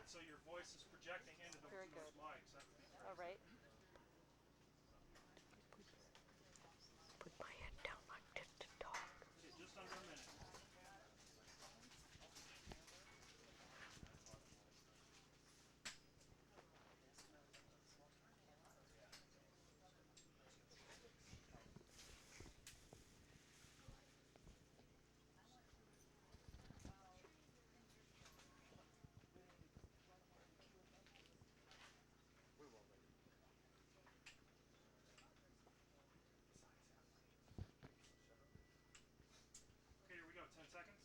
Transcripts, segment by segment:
so your voice is projecting into those Very good. mics. That would be All terrific. right. Put my head down like this to talk. Okay, just under a minute. Okay, here we go. 10 seconds.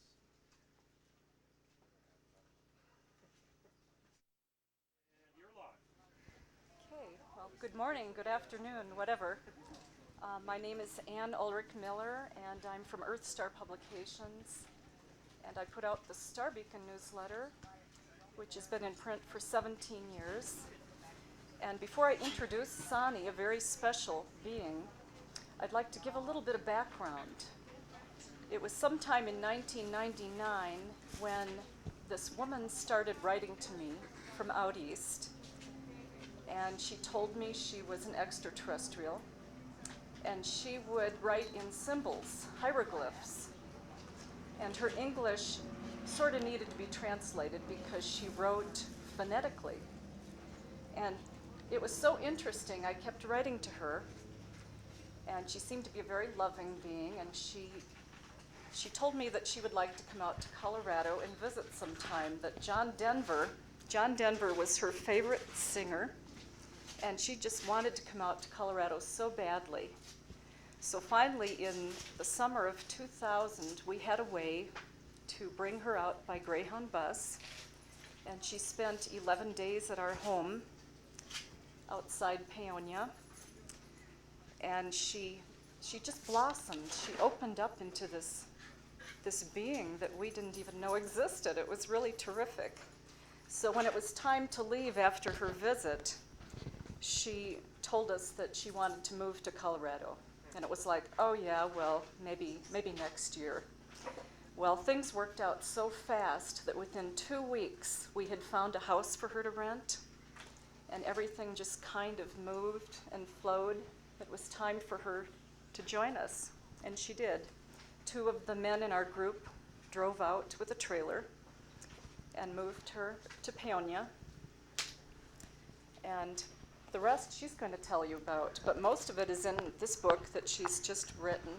And you're live. Okay. Well, good morning, good afternoon, whatever. My name is Ann Ulrich Miller, and I'm from Earth Star Publications. And I put out the Star Beacon newsletter, which has been in print for 17 years. And before I introduce Sanni, a very special being, I'd like to give a little bit of background. It was sometime in 1999 when this woman started writing to me from out east, and she told me she was an extraterrestrial, and she would write in symbols, hieroglyphs, and her English sort of needed to be translated because she wrote phonetically. And it was so interesting, I kept writing to her, and she seemed to be a very loving being, and she told me that she would like to come out to Colorado and visit sometime, that John Denver was her favorite singer, and she just wanted to come out to Colorado so badly. So finally, in the summer of 2000, we had a way to bring her out by Greyhound bus, and she spent 11 days at our home outside Paonia, and she just blossomed. She opened up into this being that we didn't even know existed. It was really terrific. So when it was time to leave after her visit, she told us that she wanted to move to Colorado. And it was like, oh yeah, well, maybe next year. Well, things worked out so fast that within 2 weeks, we had found a house for her to rent, and everything just kind of moved and flowed. It was time for her to join us, and she did. 2 of the men in our group drove out with a trailer and moved her to Paonia. And the rest she's going to tell you about, but most of it is in this book that she's just written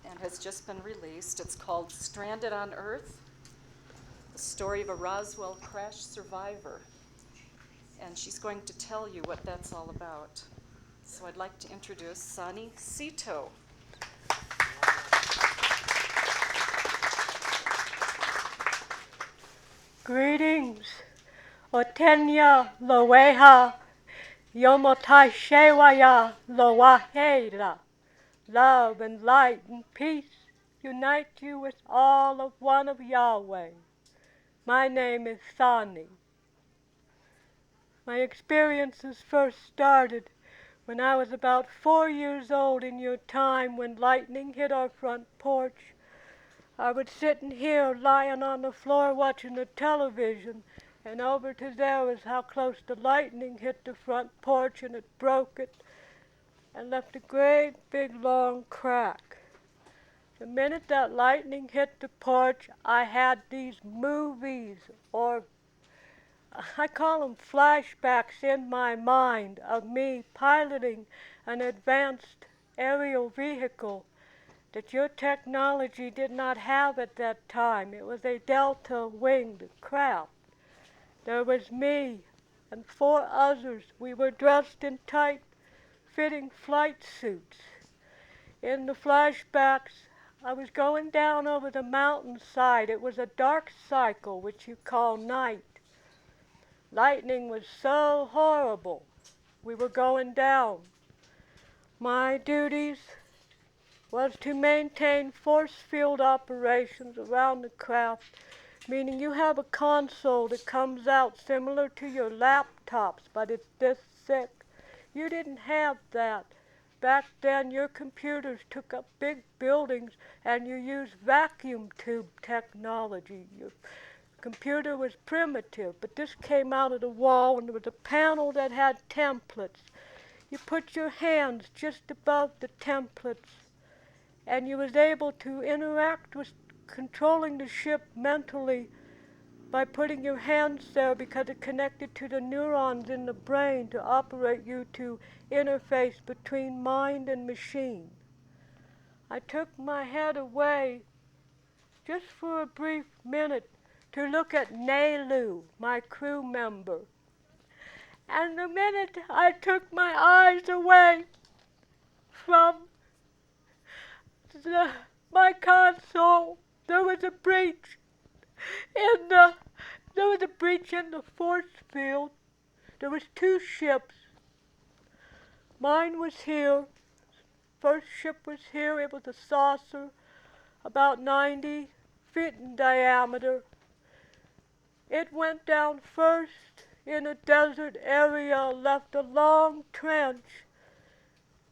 and has just been released. It's called Stranded on Earth, the story of a Roswell crash survivor. And she's going to tell you what that's all about. So I'd like to introduce Sanni Sito. Greetings, Otenya Loeha, Yomotai Shewaya Loahela. Love and light and peace unite you with all of one of Yahweh. My name is Sanni. My experiences first started when I was about 4 years old in your time when lightning hit our front porch. I would sit in here lying on the floor watching the television, and over to there was how close the lightning hit the front porch, and it broke it and left a great big long crack. The minute that lightning hit the porch, I had these movies, or I call them flashbacks, in my mind of me piloting an advanced aerial vehicle that your technology did not have at that time. It was a delta-winged craft. There was me and 4 others. We were dressed in tight-fitting flight suits. In the flashbacks, I was going down over the mountainside. It was a dark cycle, which you call night. Lightning was so horrible. We were going down. My duties was to maintain force field operations around the craft, meaning you have a console that comes out similar to your laptops, but it's this thick. You didn't have that. Back then, your computers took up big buildings and you used vacuum tube technology. Computer was primitive, but this came out of the wall and there was a panel that had templates. You put your hands just above the templates and you was able to interact with controlling the ship mentally by putting your hands there because it connected to the neurons in the brain to operate you to interface between mind and machine. I took my head away just for a brief minute to look at Nelu, my crew member. And the minute I took my eyes away from my console, there was a breach in the force field. There was two ships. Mine was here. First ship was here. It was a saucer, about 90 feet in diameter. It went down first in a desert area, left a long trench,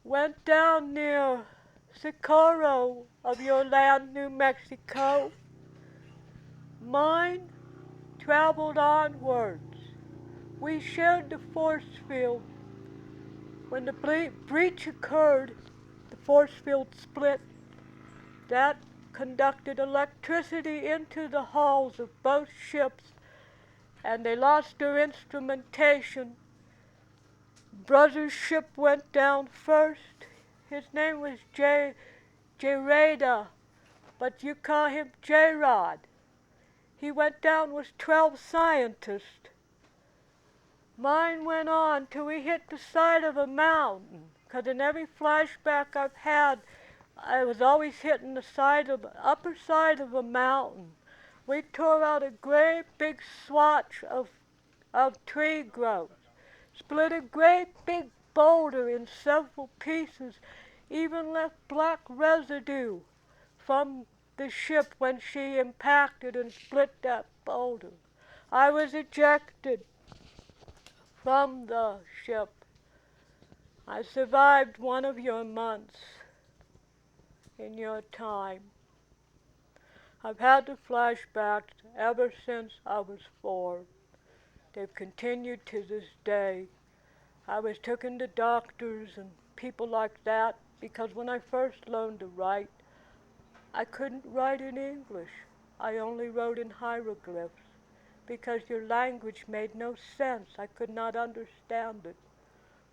went down near Socorro of your land, New Mexico. Mine traveled onwards. We shared the force field. When the breach occurred, the force field split. That conducted electricity into the hulls of both ships, and they lost their instrumentation. Brother's ship went down first. His name was J-Rada, but you call him J-Rod. He went down with 12 scientists. Mine went on till we hit the side of a mountain, because in every flashback I've had, I was always hitting the upper side of a mountain. We tore out a great big swatch of tree growth, split a great big boulder in several pieces, even left black residue from the ship when she impacted and split that boulder. I was ejected from the ship. I survived one of your months in your time. I've had the flashbacks ever since I was 4. They've continued to this day. I was taken to doctors and people like that because when I first learned to write, I couldn't write in English. I only wrote in hieroglyphs because your language made no sense. I could not understand it.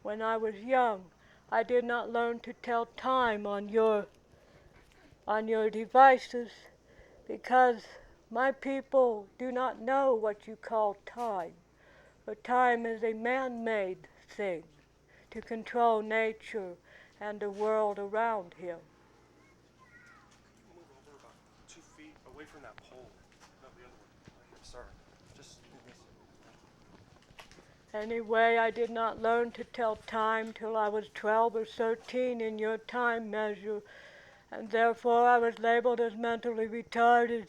When I was young, I did not learn to tell time on your devices because my people do not know what you call time. But time is a man-made thing to control nature and the world around him. Move over about 2 feet away from that pole. Not the other one. Right here. Sorry. Just Anyway, I did not learn to tell time till I was 12 or 13 in your time measure, and therefore I was labeled as mentally retarded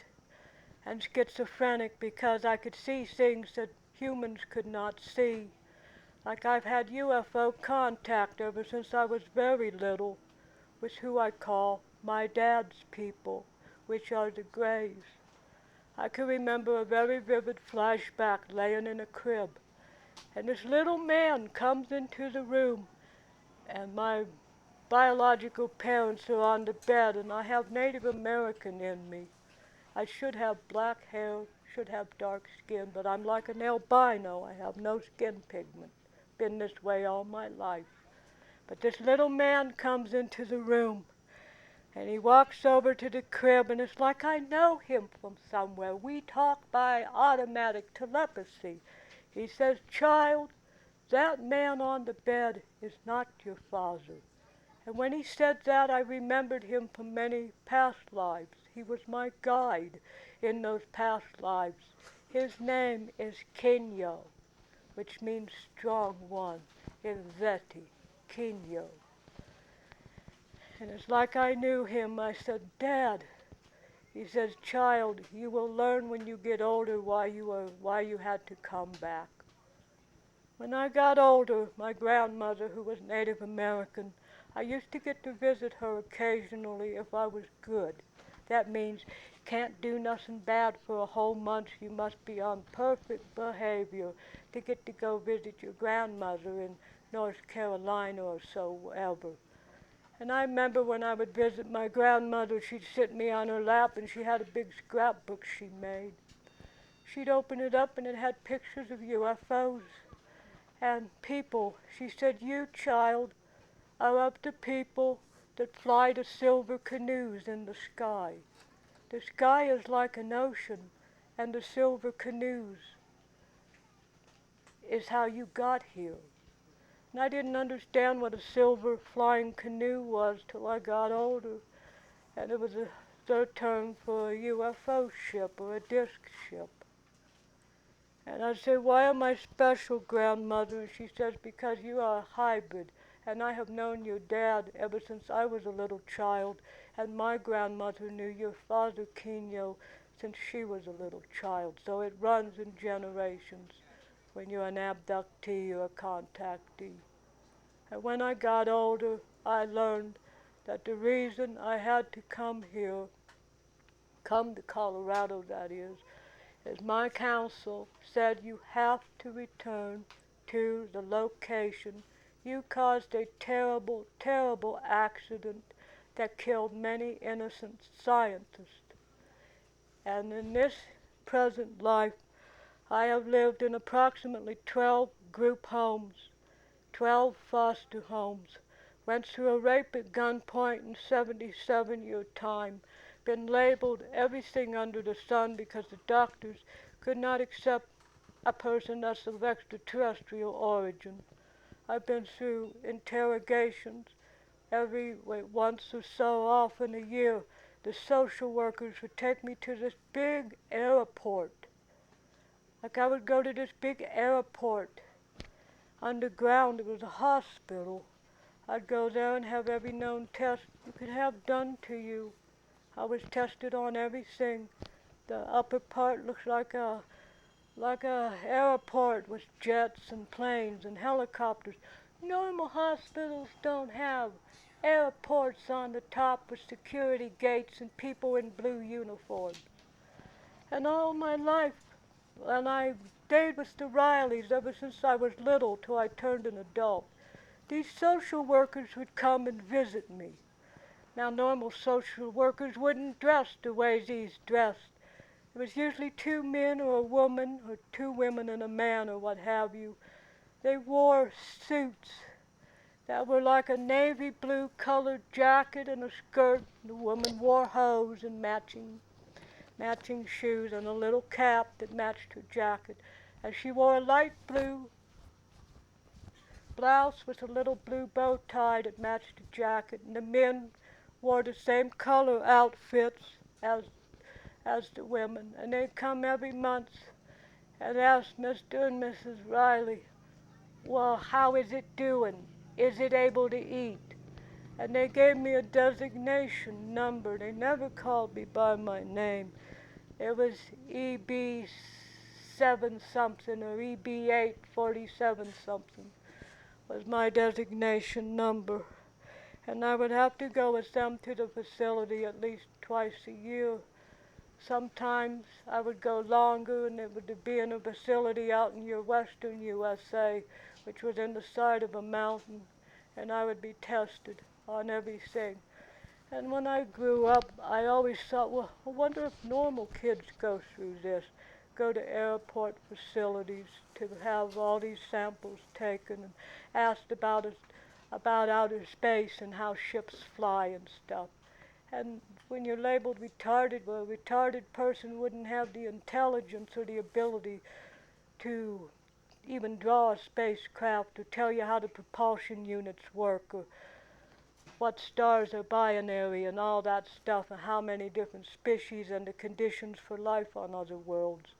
and schizophrenic because I could see things that humans could not see. Like I've had UFO contact ever since I was very little, with who I call my dad's people, which are the Greys. I can remember a very vivid flashback laying in a crib, and this little man comes into the room, and my biological parents are on the bed, and I have Native American in me. I should have black hair, should have dark skin, but I'm like an albino. I have no skin pigment. Been this way all my life. But this little man comes into the room, and he walks over to the crib, and it's like I know him from somewhere. We talk by automatic telepathy. He says, "Child, that man on the bed is not your father." And when he said that, I remembered him from many past lives. He was my guide in those past lives. His name is Kinyo, which means strong one in Zeti, Kinyo. And it's like I knew him. I said, "Dad." He says, "Child, you will learn when you get older why you had to come back." When I got older, my grandmother, who was Native American, I used to get to visit her occasionally if I was good. That means you can't do nothing bad for a whole month. You must be on perfect behavior to get to go visit your grandmother in North Carolina or so ever. And I remember when I would visit my grandmother, she'd sit me on her lap and she had a big scrapbook she made. She'd open it up and it had pictures of UFOs and people. She said, "You, child, are of the people that fly the silver canoes in the sky. The sky is like an ocean, and the silver canoes is how you got here." And I didn't understand what a silver flying canoe was till I got older, and it was their term for a UFO ship or a disc ship. And I said, "Why am I special, grandmother?" And she says, "Because you are a hybrid, and I have known your dad ever since I was a little child, and my grandmother knew your father, Kenyo, since she was a little child. So it runs in generations when you're an abductee or a contactee." And when I got older, I learned that the reason I had to come here, come to Colorado that is my counsel said you have to return to the location. You caused a terrible, terrible accident that killed many innocent scientists. And in this present life, I have lived in approximately 12 group homes, 12 foster homes, went through a rape at gunpoint in 77-year time, been labeled everything under the sun because the doctors could not accept a person that's of extraterrestrial origin. I've been through interrogations once or so often a year. The social workers would take me to this big airport. Like I would go to this big airport underground. It was a hospital. I'd go there and have every known test you could have done to you. I was tested on everything. The upper part looks like a airport with jets and planes and helicopters. Normal hospitals don't have airports on the top with security gates and people in blue uniforms. And all my life, and I stayed with the Rileys ever since I was little till I turned an adult. These social workers would come and visit me. Now, normal social workers wouldn't dress the way these dressed. It was usually two men or a woman, or two women and a man, or what have you. They wore suits that were like a navy blue colored jacket and a skirt. The woman wore hose and matching shoes and a little cap that matched her jacket. And she wore a light blue blouse with a little blue bow tie that matched the jacket. And the men wore the same color outfits as the women. And they'd come every month and ask Mr. and Mrs. Riley, "Well, how is it doing? Is it able to eat?" And they gave me a designation number. They never called me by my name. It was EB7 something or EB847 something was my designation number. And I would have to go with them to the facility at least twice a year. Sometimes I would go longer, and it would be in a facility out in your western USA, which was in the side of a mountain, and I would be tested on everything. And when I grew up, I always thought, well, I wonder if normal kids go through this, go to airport facilities to have all these samples taken and asked about outer space and how ships fly and stuff. And when you're labeled retarded, well, a retarded person wouldn't have the intelligence or the ability to even draw a spacecraft or tell you how the propulsion units work or what stars are binary and all that stuff and how many different species and the conditions for life on other worlds.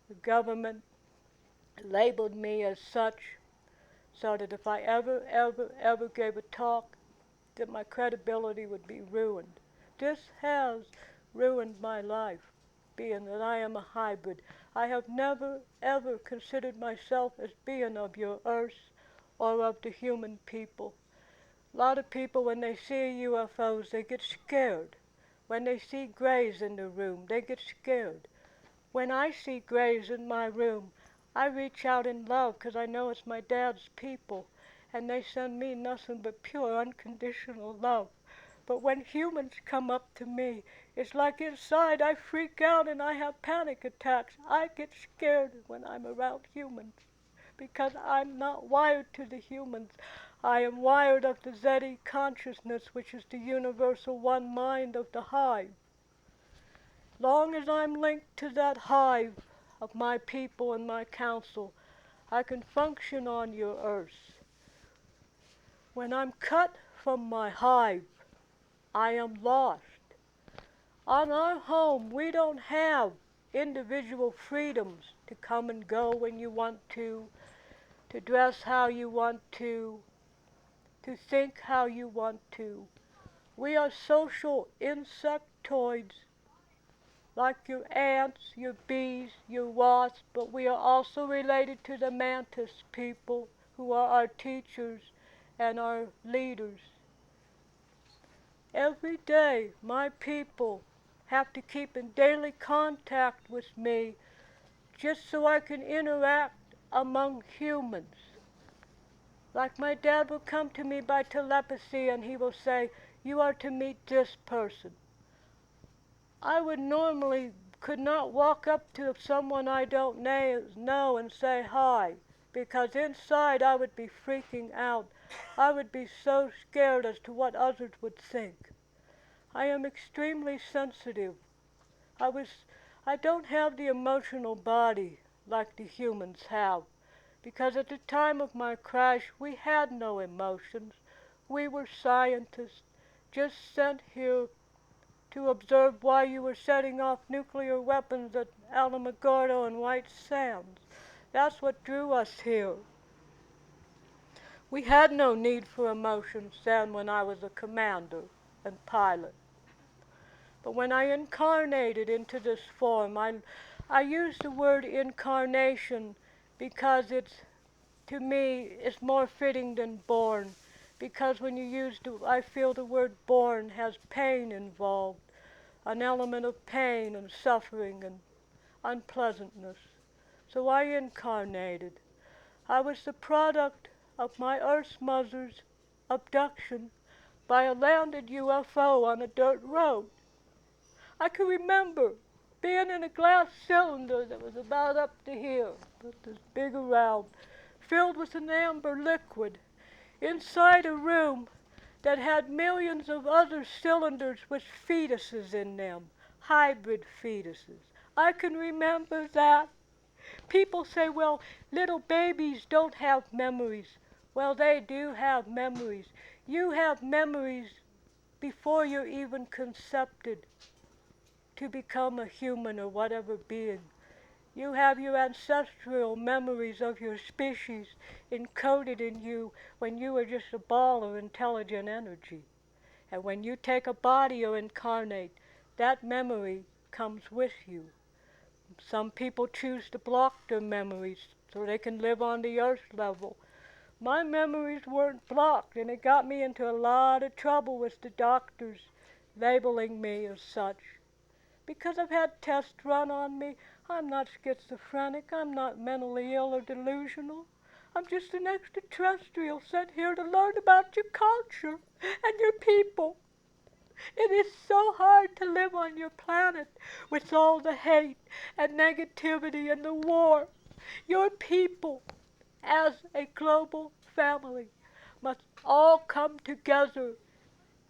The government labeled me as such so that if I ever gave a talk, that my credibility would be ruined. This has ruined my life, being that I am a hybrid. I have never, ever considered myself as being of your earth or of the human people. A lot of people, when they see UFOs, they get scared. When they see grays in the room, they get scared. When I see grays in my room, I reach out in love 'cause I know it's my dad's people, and they send me nothing but pure, unconditional love. But when humans come up to me, it's like inside I freak out and I have panic attacks. I get scared when I'm around humans because I'm not wired to the humans. I am wired of the Zeti consciousness, which is the universal one mind of the hive. Long as I'm linked to that hive of my people and my council, I can function on your earth. When I'm cut from my hive, I am lost. On our home, we don't have individual freedoms to come and go when you want to dress how you want to think how you want to. We are social insectoids like your ants, your bees, your wasps, but we are also related to the mantis people who are our teachers and our leaders. Every day, my people have to keep in daily contact with me just so I can interact among humans. Like my dad will come to me by telepathy and he will say, "You are to meet this person." I would normally could not walk up to someone I don't know and say hi, because inside I would be freaking out. I would be so scared as to what others would think. I am extremely sensitive. I don't have the emotional body like the humans have, because at the time of my crash we had no emotions. We were scientists, just sent here to observe why you were setting off nuclear weapons at Alamogordo and White Sands. That's what drew us here. We had no need for emotions then when I was a commander and pilot. But when I incarnated into this form, I use the word incarnation because to me, it's more fitting than born. Because when you I feel the word born has pain involved, an element of pain and suffering and unpleasantness. So I incarnated. I was the product of my Earth mother's abduction by a landed UFO on a dirt road. I can remember being in a glass cylinder that was about up to here, with this big around, filled with an amber liquid, inside a room that had millions of other cylinders with fetuses in them, hybrid fetuses. I can remember that. People say, well, little babies don't have memories. Well, they do have memories. You have memories before you're even concepted to become a human or whatever being. You have your ancestral memories of your species encoded in you when you were just a ball of intelligent energy. And when you take a body or incarnate, that memory comes with you. Some people choose to block their memories so they can live on the earth level. My memories weren't blocked, and it got me into a lot of trouble with the doctors labeling me as such. Because I've had tests run on me, I'm not schizophrenic, I'm not mentally ill or delusional. I'm just an extraterrestrial sent here to learn about your culture and your people. It is so hard to live on your planet with all the hate and negativity and the war. Your people, as a global family, must all come together.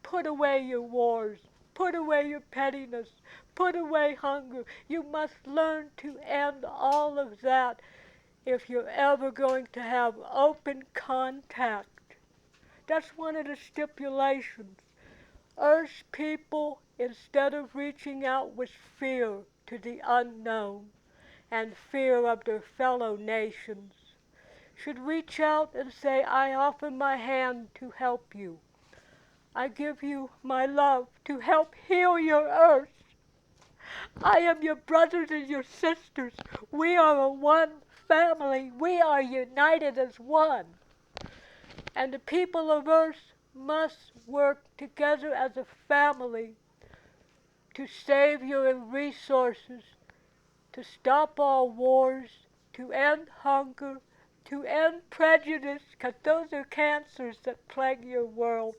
Put away your wars. Put away your pettiness. Put away hunger. You must learn to end all of that if you're ever going to have open contact. That's one of the stipulations. Earth people, instead of reaching out with fear to the unknown and fear of their fellow nations, should reach out and say, I offer my hand to help you. I give you my love to help heal your earth. I am your brothers and your sisters. We are a one family. We are united as one. And the people of earth must work together as a family to save your resources, to stop all wars, to end hunger, to end prejudice, 'cause those are cancers that plague your world.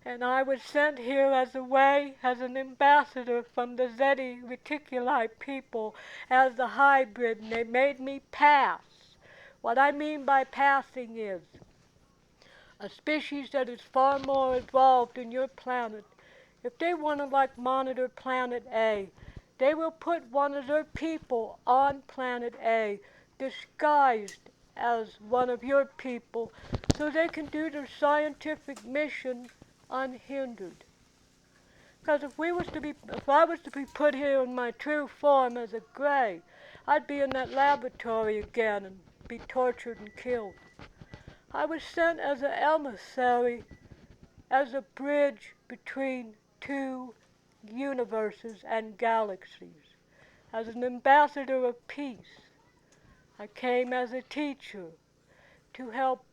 And I was sent here as an ambassador from the Zeti Reticuli people, as the hybrid, and they made me pass. What I mean by passing is a species that is far more evolved than your planet. If they want to monitor planet A, they will put one of their people on planet A, disguised as one of your people, so they can do their scientific mission unhindered. Because if I was to be put here in my true form as a gray, I'd be in that laboratory again and be tortured and killed. I was sent as an emissary, as a bridge between two universes and galaxies, as an ambassador of peace. I came as a teacher to help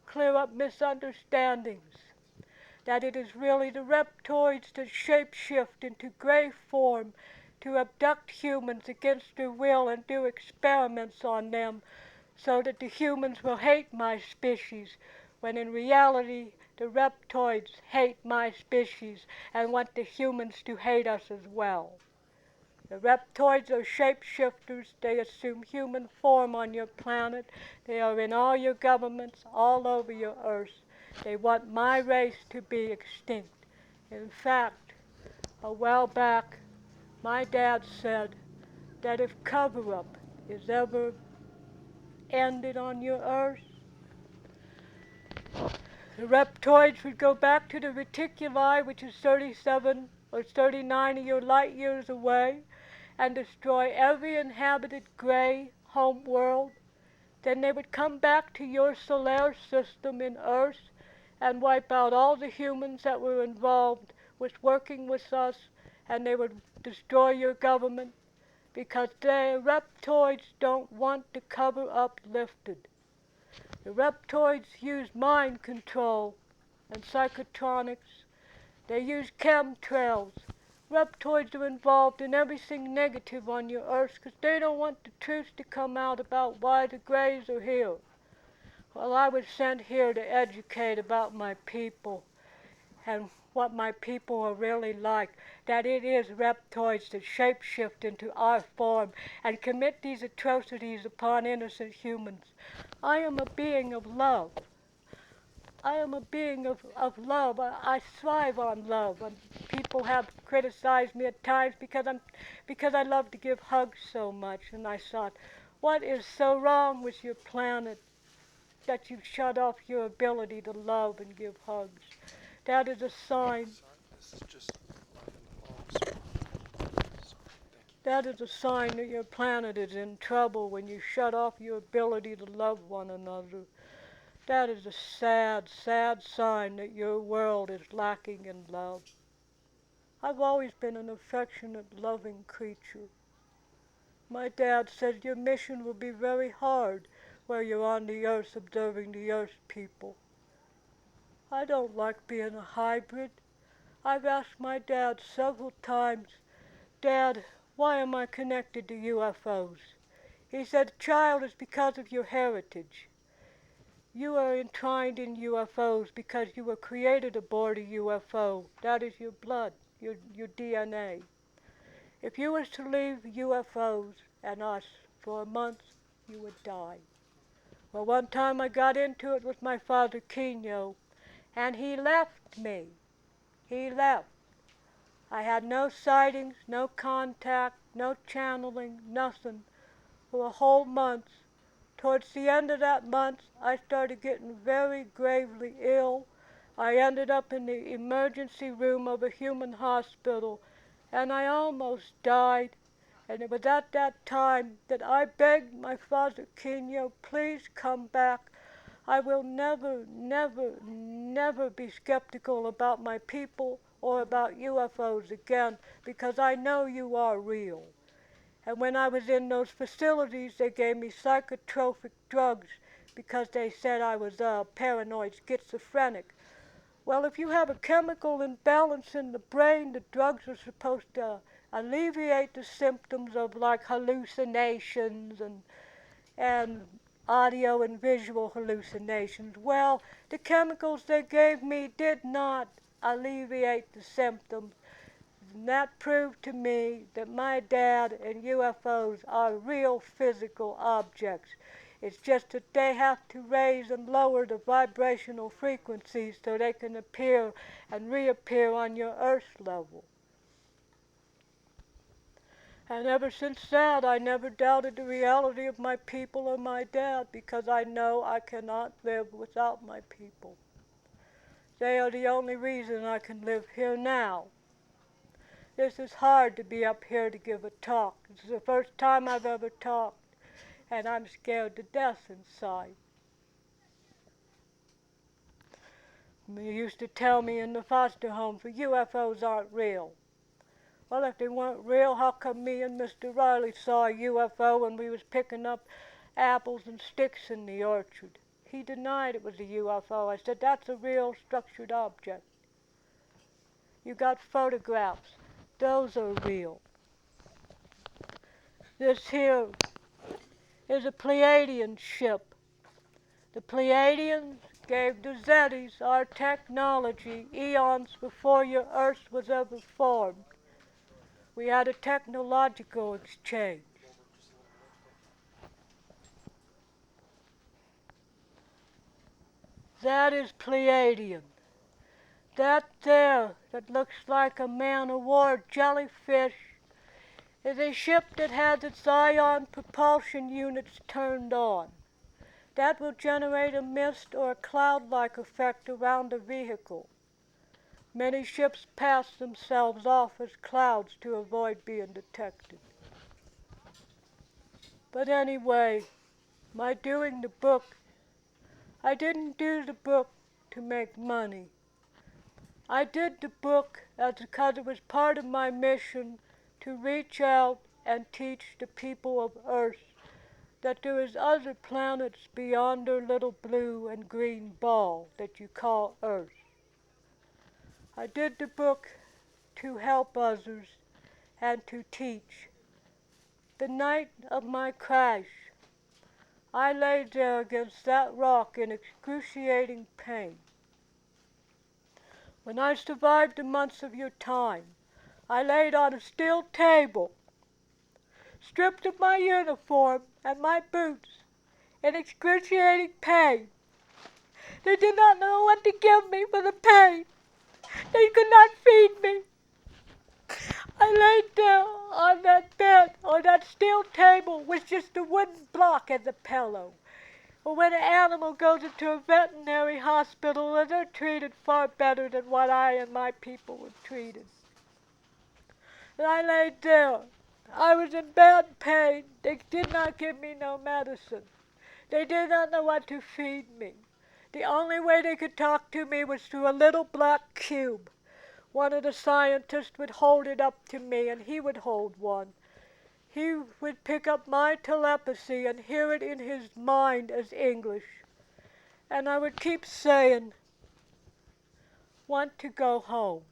clear up misunderstandings, that it is really the reptoids that shapeshift into gray form to abduct humans against their will and do experiments on them so that the humans will hate my species, when in reality the reptoids hate my species and want the humans to hate us as well. The reptoids are shapeshifters. They assume human form on your planet. They are in all your governments, all over your earth. They want my race to be extinct. In fact, a while back, my dad said that if cover-up is ever ended on your earth, the reptoids would go back to the reticuli, which is 37 or 39 of your light years away, and destroy every inhabited gray home world. Then they would come back to your solar system in Earth and wipe out all the humans that were involved with working with us, and they would destroy your government because the reptoids don't want the cover-up lifted. The reptoids use mind control and psychotronics. They use chemtrails. Reptoids are involved in everything negative on your Earth because they don't want the truth to come out about why the Greys are here. Well, I was sent here to educate about my people and what my people are really like, that it is reptoids that shapeshift into our form and commit these atrocities upon innocent humans. I am a being of love. I am a being of love. I thrive on love. And people have criticized me at times because I love to give hugs so much. And I thought, what is so wrong with your planet that you've shut off your ability to love and give hugs? That is a sign. This is just sorry. Thank you. That is a sign that your planet is in trouble when you shut off your ability to love one another. That is a sad, sad sign that your world is lacking in love. I've always been an affectionate, loving creature. My dad said your mission will be very hard where you're on the earth observing the earth people. I don't like being a hybrid. I've asked my dad several times, Dad, why am I connected to UFOs? He said, child, it's because of your heritage. You are entwined in UFOs because you were created aboard a UFO. That is your blood, your DNA. If you was to leave UFOs and us for a month, you would die. Well, one time I got into it with my father, Keno, and he left me. He left. I had no sightings, no contact, no channeling, nothing for a whole month. Towards the end of that month, I started getting very gravely ill. I ended up in the emergency room of a human hospital, and I almost died. And it was at that time that I begged my father, Keno, please come back. I will never, never, never be skeptical about my people or about UFOs again, because I know you are real. And when I was in those facilities, they gave me psychotropic drugs because they said I was paranoid schizophrenic. Well, if you have a chemical imbalance in the brain, the drugs are supposed to alleviate the symptoms of like hallucinations and audio and visual hallucinations. Well, the chemicals they gave me did not alleviate the symptoms. And that proved to me that my dad and UFOs are real physical objects. It's just that they have to raise and lower the vibrational frequencies so they can appear and reappear on your Earth level. And ever since that, I never doubted the reality of my people or my dad because I know I cannot live without my people. They are the only reason I can live here now. This is hard to be up here to give a talk. This is the first time I've ever talked, and I'm scared to death inside. They used to tell me in the foster home, for UFOs aren't real. Well, if they weren't real, how come me and Mr. Riley saw a UFO when we was picking up apples and sticks in the orchard? He denied it was a UFO. I said, that's a real structured object. You got photographs. Those are real. This here is a Pleiadian ship. The Pleiadians gave the Zetis our technology eons before your Earth was ever formed. We had a technological exchange. That is Pleiadian. That there, that looks like a man-o-war jellyfish, is a ship that has its ion propulsion units turned on. That will generate a mist or a cloud-like effect around the vehicle. Many ships pass themselves off as clouds to avoid being detected. But anyway, my doing the book, I didn't do the book to make money. I did the book because it was part of my mission to reach out and teach the people of Earth that there is other planets beyond their little blue and green ball that you call Earth. I did the book to help others and to teach. The night of my crash, I lay there against that rock in excruciating pain. When I survived the months of your time, I laid on a steel table, stripped of my uniform and my boots, in excruciating pain. They did not know what to give me for the pain. They could not feed me. I laid there on that bed, on that steel table, with just a wooden block as a pillow. Well, when an animal goes into a veterinary hospital, they're treated far better than what I and my people were treated. And I laid there. I was in bad pain. They did not give me no medicine. They did not know what to feed me. The only way they could talk to me was through a little black cube. One of the scientists would hold it up to me, and he would hold one. He would pick up my telepathy and hear it in his mind as English. And I would keep saying, want to go home.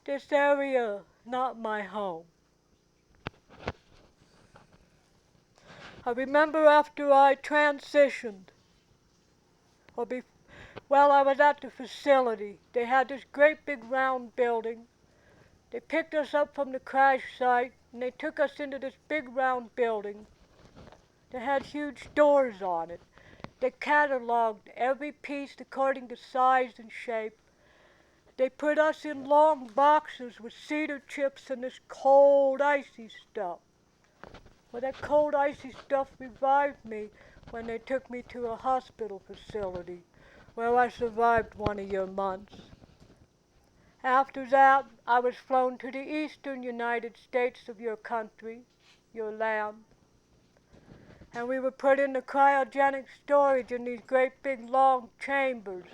This area, not my home. I remember after I transitioned, I was at the facility. They had this great big round building. They picked us up from the crash site, and they took us into this big round building that had huge doors on it. They cataloged every piece according to size and shape. They put us in long boxes with cedar chips and this cold, icy stuff. Well, that cold, icy stuff revived me when they took me to a hospital facility where I survived one of your months. After that, I was flown to the eastern United States of your country, your land, and we were put into cryogenic storage in these great big long chambers.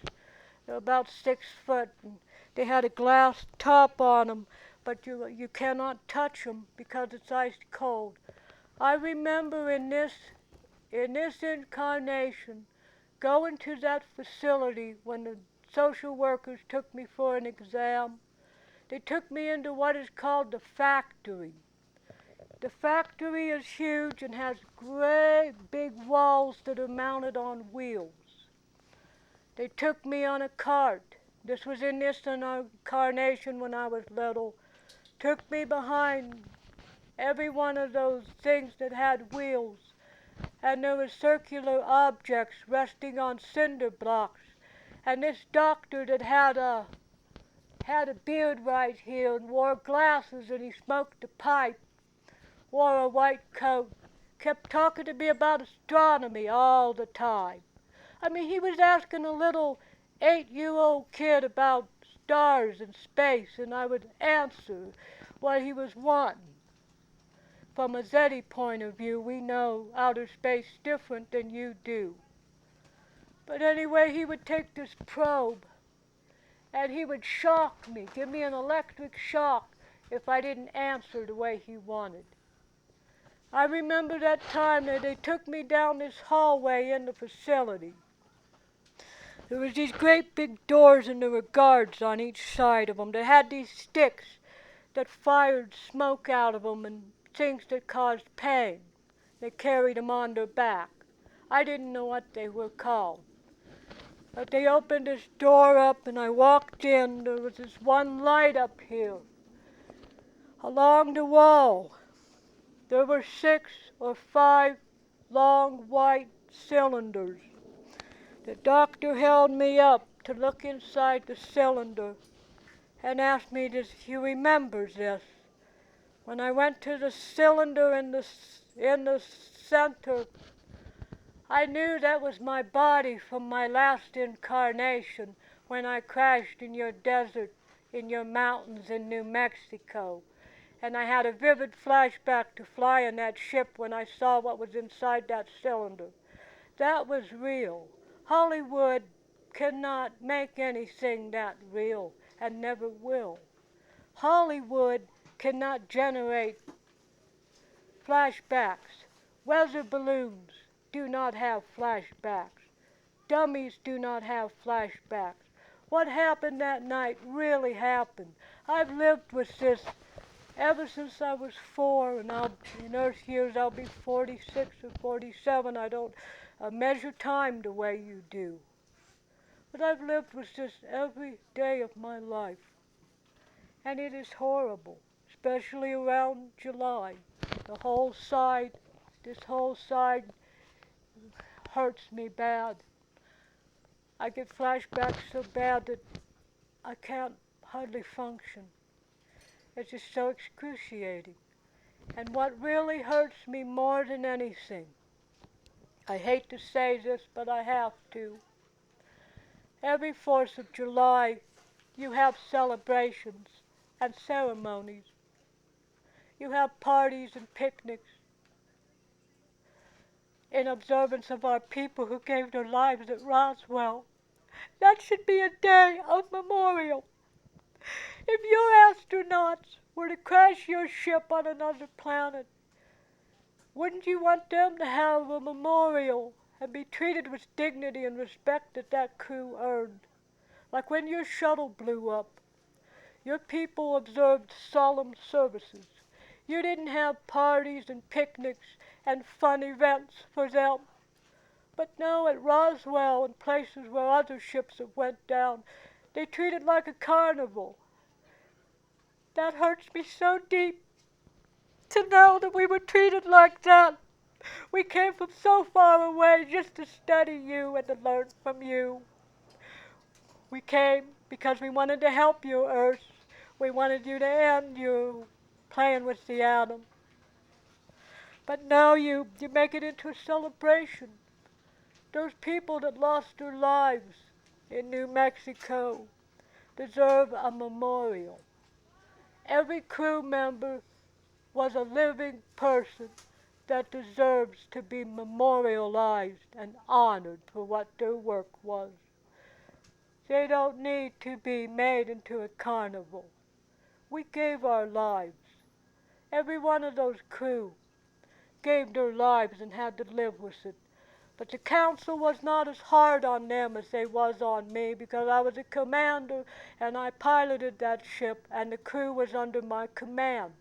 They're about 6 foot, and they had a glass top on them, but you cannot touch them because it's ice cold. I remember in this incarnation going to that facility when the social workers took me for an exam. They took me into what is called the factory. The factory is huge and has great big walls that are mounted on wheels. They took me on a cart. This was in this incarnation when I was little. Took me behind every one of those things that had wheels. And there were circular objects resting on cinder blocks. And this doctor that had a beard right here and wore glasses and he smoked a pipe, wore a white coat, kept talking to me about astronomy all the time. I mean, he was asking a little 8-year-old kid about stars and space, and I would answer what he was wanting. From a Zeti point of view, we know outer space different than you do. But anyway, he would take this probe, and he would shock me, give me an electric shock if I didn't answer the way he wanted. I remember that time that they took me down this hallway in the facility. There was these great big doors and there were guards on each side of them. They had these sticks that fired smoke out of them and things that caused pain. They carried them on their back. I didn't know what they were called. But they opened this door up and I walked in. There was this one light up here. Along the wall, there were 6 or 5 long white cylinders. The doctor held me up to look inside the cylinder and asked me if he remembers this. When I went to the cylinder in the center, I knew that was my body from my last incarnation when I crashed in your desert, in your mountains in New Mexico. And I had a vivid flashback to flying that ship when I saw what was inside that cylinder. That was real. Hollywood cannot make anything that real and never will. Hollywood cannot generate flashbacks. Weather balloons do not have flashbacks. Dummies do not have flashbacks. What happened that night really happened. I've lived with this ever since I was 4, and in Earth years I'll be 46 or 47. I don't measure time the way you do. But I've lived with this every day of my life. And it is horrible, especially around July. This whole side hurts me bad. I get flashbacks so bad that I can't hardly function. It's just so excruciating. And what really hurts me more than anything, I hate to say this, but I have to. Every 4th of July, you have celebrations and ceremonies. You have parties and picnics in observance of our people who gave their lives at Roswell. That should be a day of memorial. If your astronauts were to crash your ship on another planet, wouldn't you want them to have a memorial and be treated with dignity and respect that that crew earned? Like when your shuttle blew up, your people observed solemn services. You didn't have parties and picnics and fun events for them. But no, at Roswell and places where other ships have went down, they treat it like a carnival. That hurts me so deep to know that we were treated like that. We came from so far away just to study you and to learn from you. We came because we wanted to help you, Earth. We wanted you to end you playing with the atom. But now you make it into a celebration. Those people that lost their lives in New Mexico deserve a memorial. Every crew member was a living person that deserves to be memorialized and honored for what their work was. They don't need to be made into a carnival. We gave our lives. Every one of those crew gave their lives and had to live with it. But the council was not as hard on them as they was on me because I was a commander and I piloted that ship and the crew was under my command.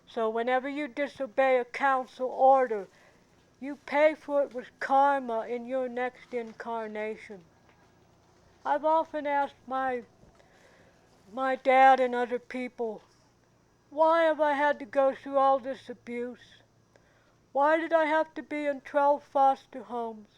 So whenever you disobey a council order, you pay for it with karma in your next incarnation. I've often asked my dad and other people, why have I had to go through all this abuse? Why did I have to be in 12 foster homes,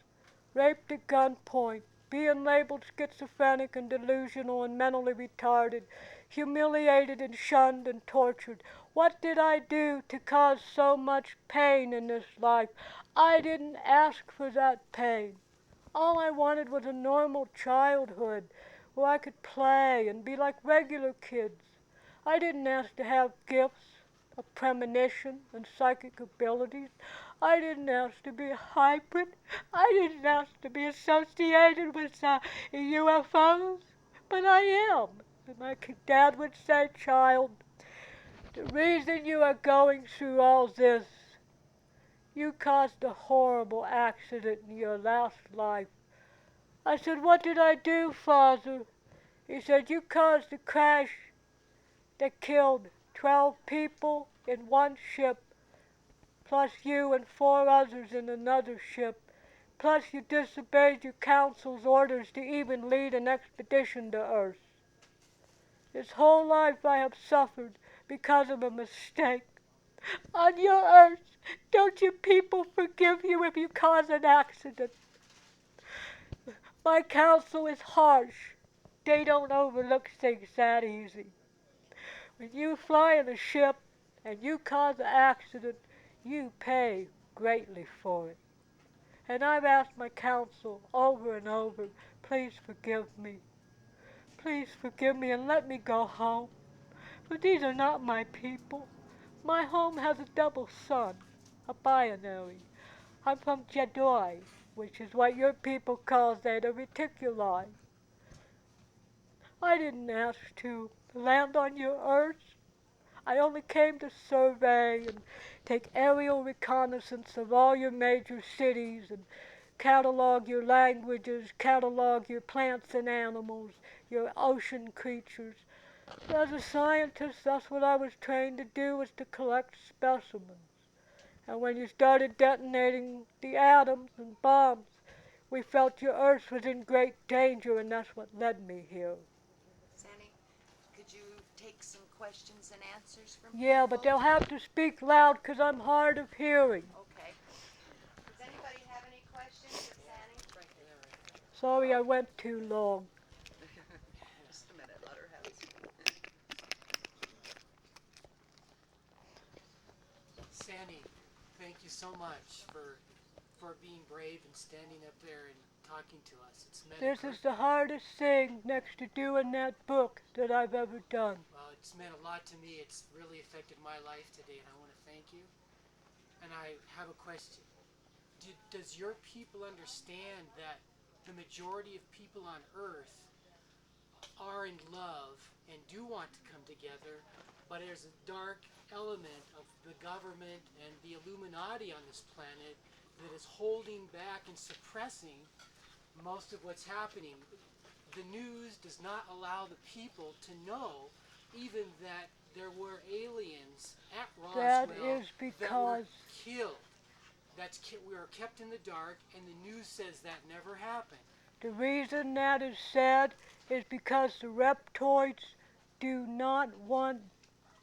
raped at gunpoint, being labeled schizophrenic and delusional and mentally retarded, humiliated and shunned and tortured? What did I do to cause so much pain in this life? I didn't ask for that pain. All I wanted was a normal childhood where I could play and be like regular kids. I didn't ask to have gifts of premonition and psychic abilities. I didn't ask to be a hybrid. I didn't ask to be associated with UFOs. But I am. And my dad would say, child, the reason you are going through all this, you caused a horrible accident in your last life. I said, what did I do, Father? He said, you caused a crash that killed 12 people in one ship, plus you and 4 others in another ship, plus you disobeyed your council's orders to even lead an expedition to Earth. This whole life I have suffered because of a mistake. On your Earth, don't your people forgive you if you cause an accident? My council is harsh. They don't overlook things that easy. When you fly in a ship and you cause an accident, you pay greatly for it. And I've asked my council over and over, please forgive me. Please forgive me and let me go home. For these are not my people. My home has a double sun, a binary. I'm from Jedoi, which is what your people call Zeta Reticuli. I didn't ask to land on your Earth. I only came to survey and take aerial reconnaissance of all your major cities and catalog your languages, catalog your plants and animals, your ocean creatures. As a scientist, that's what I was trained to do, was to collect specimens. And when you started detonating the atoms and bombs, we felt your Earth was in great danger, and that's what led me here. Sanni, could you take some questions and answers from Yeah, people? but they'll have to speak loud because I'm hard of hearing. Okay. Does anybody have any questions of Sanni? Sorry I went too long. Just a minute, let her have it. Sanni, thank you so much for being brave and standing up there and talking to us. It's meant This is the hardest thing next to doing that book that I've ever done. well, it's meant a lot to me. It's really affected my life today, and I want to thank you. And I have a question. Does your people understand that the majority of people on Earth are in love and do want to come together, but there's a dark element of the government and the Illuminati on this planet that is holding back and suppressing most of what's happening? The news does not allow the people to know even that there were aliens at That Roswell is that were because killed. We are kept in the dark, and the news says that never happened. the reason that is said is because the reptoids do not want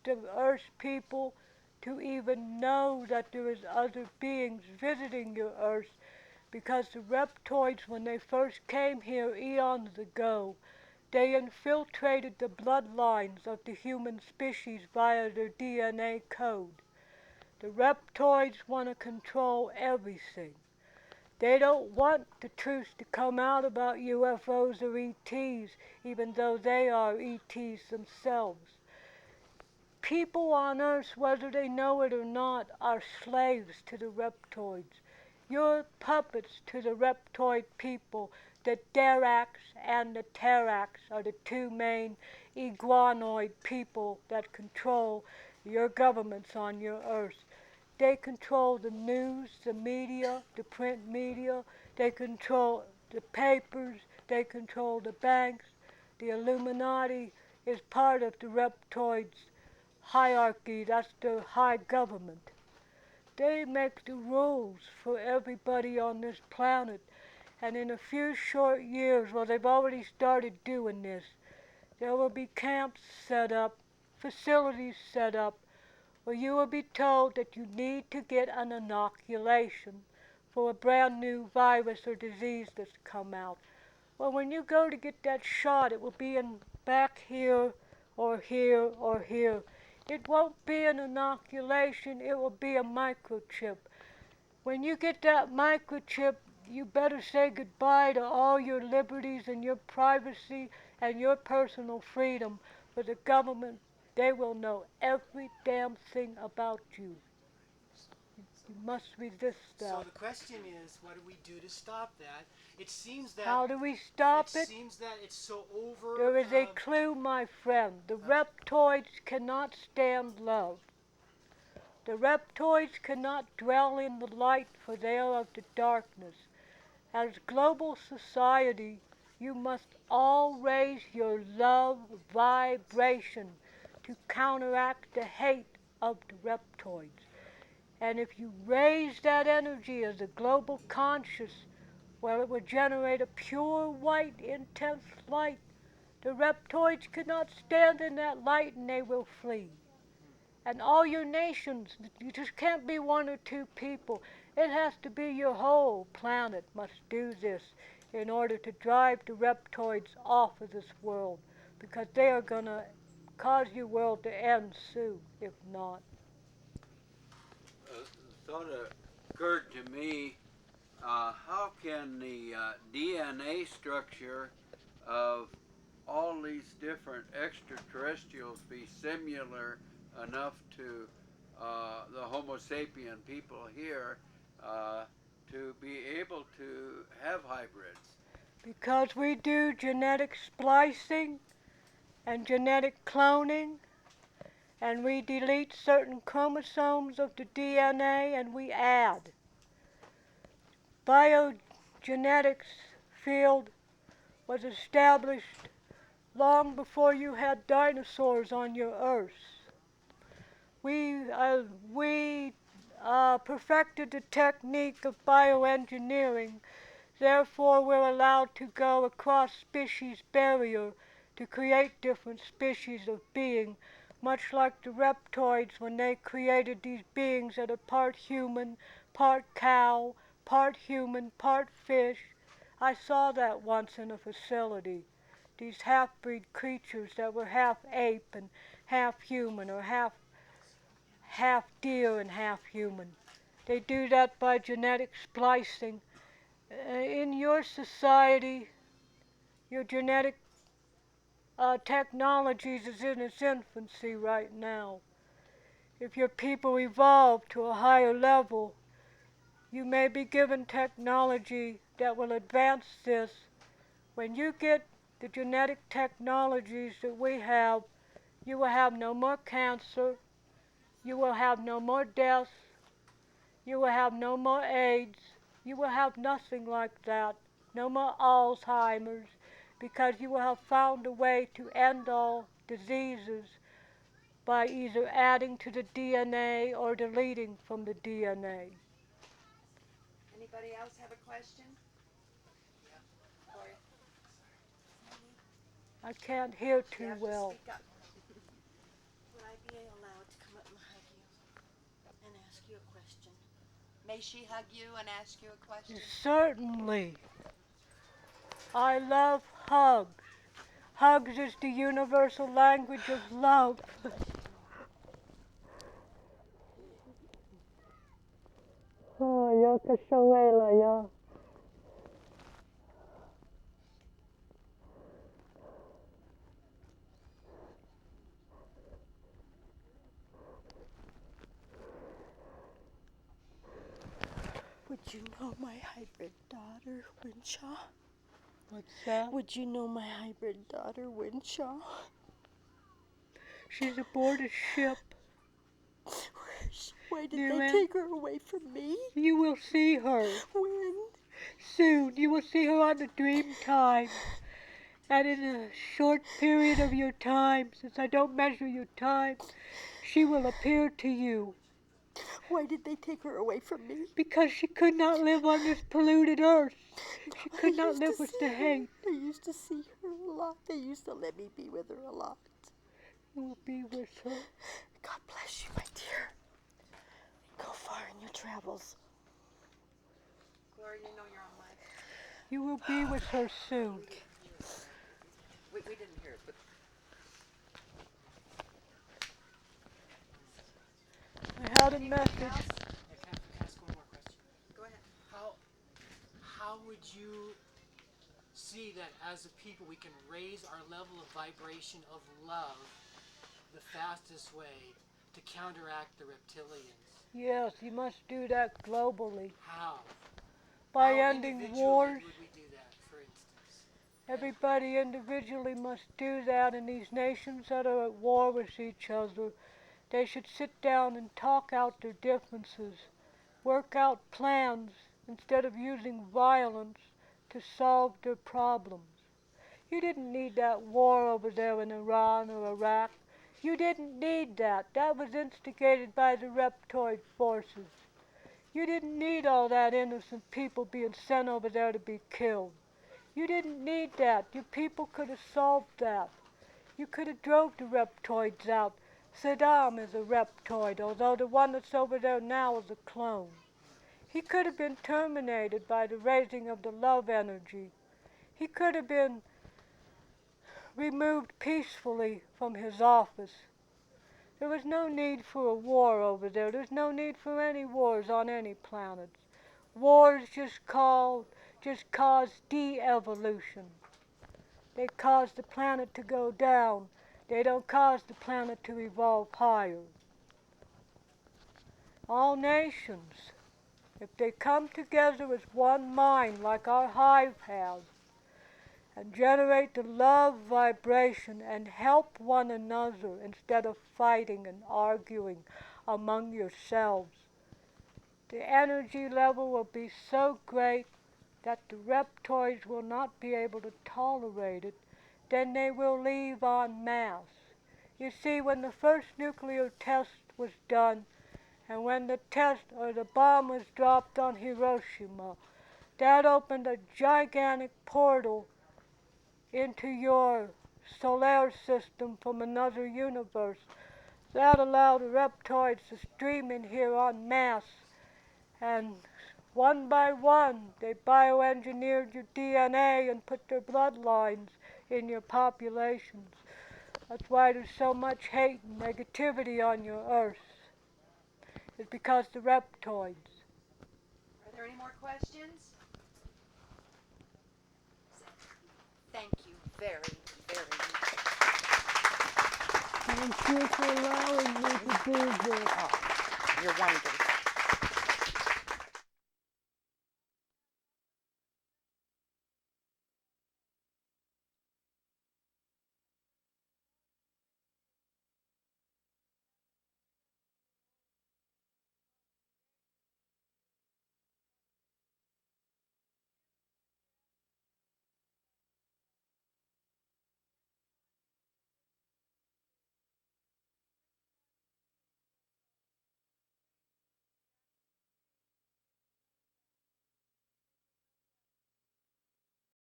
the Earth people to even know that there is other beings visiting your Earth, because the reptoids, when they first came here eons ago, they infiltrated the bloodlines of the human species via their DNA code. The reptoids want to control everything. They don't want the truth to come out about UFOs or ETs, even though they are ETs themselves. People on Earth, whether they know it or not, are slaves to the reptoids. You're puppets to the reptoid people. The Derax and the Terax are the two main iguanoid people that control your governments on your Earth. They control the news, the media, the print media. They control the papers. They control the banks. The Illuminati is part of the reptoids' hierarchy. That's the high government. They make the rules for everybody on this planet. And in a few short years, well, they've already started doing this, there will be camps set up, facilities set up, where you will be told that you need to get an inoculation for a brand new virus or disease that's come out. Well, when you go to get that shot, it will be in back here or here or here. It won't be an inoculation, it will be a microchip. When you get that microchip, you better say goodbye to all your liberties and your privacy and your personal freedom. For the government, they will know every damn thing about you. You must resist So that. the question is, what do we do to stop that? It seems that How do we stop it it? seems that it's so over. There is a clue, my friend. The reptoids cannot stand love. The reptoids cannot dwell in the light, for they are of the darkness. As global society, you must all raise your love vibration to counteract the hate of the reptoids. And if you raise that energy as a global conscious, well, it will generate a pure white, intense light. The reptoids cannot stand in that light and they will flee. And all your nations, you just can't be one or two people. It has to be your whole planet must do this in order to drive the reptoids off of this world, because they are going to cause your world to end soon, if not. Thought it occurred to me, how can the DNA structure of all these different extraterrestrials be similar enough to the Homo sapien people here to be able to have hybrids? Because we do genetic splicing and genetic cloning, and we delete certain chromosomes of the DNA and we add. Biogenetics field was established long before you had dinosaurs on your earth. We perfected the technique of bioengineering. Therefore, we're allowed to go across species barrier to create different species of being, much like the reptoids when they created these beings that are part human, part cow, part human, part fish. I saw that once in a facility. These half-breed creatures that were half ape and half human, or half deer and half human. They do that by genetic splicing. In your society, your genetic technologies is in its infancy right now. If your people evolve to a higher level, you may be given technology that will advance this. When you get the genetic technologies that we have, you will have no more cancer, you will have no more deaths, you will have no more AIDS, you will have nothing like that, no more Alzheimer's, because you will have found a way to end all diseases by either adding to the DNA or deleting from the DNA. Anybody else have a question? Or I can't hear you too have well. to speak up. Would I be allowed to come up and hug you and ask you a question? May she hug you and ask you a question? Certainly. I love hugs. Hugs is the universal language of love. Would you know my hybrid daughter, Winshaw? What's that? Would you know my hybrid daughter, Winshaw? She's aboard a ship. Where is Why did Dear they Ann, take her away from me? you will see her When? soon. You will see her on the dream time. And in a short period of your time, since I don't measure your time, she will appear to you. Why did they take her away from me? Because she could not live on this polluted earth. She I could not used to live with see the her. hate. I used to see her a lot. They used to let me be with her a lot. You will be with her. God bless you, my dear. Go far in your travels. Gloria, you know you're on mic. You will be with her soon. We didn't hear it, but I had a message. Can I ask one more question? go ahead. How would you see that as a people we can raise our level of vibration of love the fastest way to counteract the reptilians? Yes, you must do that globally. How? By How ending individually wars. would we do that, for instance? Everybody individually must do that, and these nations that are at war with each other, they should sit down and talk out their differences, work out plans instead of using violence to solve their problems. You didn't need that war over there in Iran or Iraq. You didn't need that. That was instigated by the reptoid forces. You didn't need all that innocent people being sent over there to be killed. You didn't need that. Your people could have solved that. You could have drove the reptoids out. Saddam is a reptoid, although the one that's over there now is a clone. He could have been terminated by the raising of the love energy. He could have been removed peacefully from his office. There was no need for a war over there. There's no need for any wars on any planets. Wars just cause de-evolution. They cause the planet to go down. They don't cause the planet to evolve higher. All nations, if they come together as one mind like our hive has, and generate the love vibration and help one another instead of fighting and arguing among yourselves, the energy level will be so great that the reptoids will not be able to tolerate it. Then they will leave en masse. You see, when the first nuclear test was done, and when the bomb was dropped on Hiroshima, that opened a gigantic portal into your solar system from another universe. That allowed the reptoids to stream in here en masse, and one by one they bioengineered your DNA and put their bloodlines in your populations. That's why there's so much hate and negativity on your earth. It's because the reptoids. Are there any more questions? Thank you very, very much. Thank you for allowing me to do this. You're wonderful.